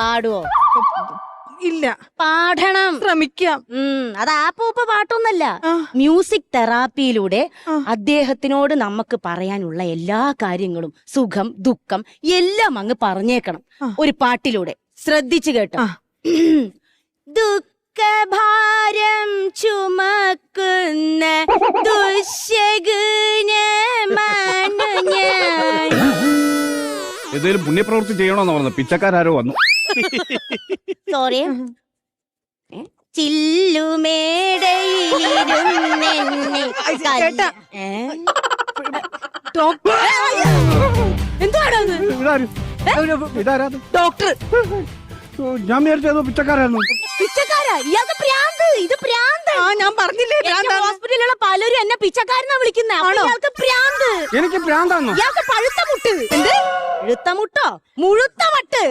പാടുവോ? ഇല്ല. പാടണം, ശ്രമിക്കാം. അത് ആപ്പൂപ്പ പാട്ടൊന്നല്ല. മ്യൂസിക് തെറാപ്പിയിലൂടെ അദ്ദേഹത്തിനോട് നമുക്ക് പറയാനുള്ള എല്ലാ കാര്യങ്ങളും, സുഖം ദുഃഖം എല്ലാം അങ്ങ് പറഞ്ഞേക്കണം ഒരു പാട്ടിലൂടെ. ശ്രദ്ധിച്ചു കേട്ടോ. ദുഃഖഭാരം ചുമക്കുന്ന ദുശ്ശകുനമാണ് ഞാൻ. ഏതെങ്കിലും പുണ്യപ്രവൃത്തി ചെയ്യണമെന്ന് പറഞ്ഞു, പിച്ചക്കാരോ വന്നു. സോറി. ചില്ലുമേടയിലിരുന്നെന്നെ എന്താണ് ഡോക്ടർ? ഞാൻ വിചാരിച്ചതോ പിച്ചക്കാരായിരുന്നു. പിച്ചക്കാരാ? ഇയാൾക്ക് പ്രാന്ത്. ഇത് പ്രാന്ത്. ഞാൻ പറഞ്ഞില്ലേ ഹോസ്പിറ്റലിലുള്ള പലരും എന്നെ പിച്ചക്കാരനാ വിളിക്കുന്നേ. ഇയാൾക്ക് പ്രാന്ത്. എനിക്ക് പ്രാന്താണോ? ഇയാൾക്ക് പഴുത്ത മുട്ട്. എന്ത് പഴുത്ത മുട്ടോ? മുഴുത്ത വട്ട്.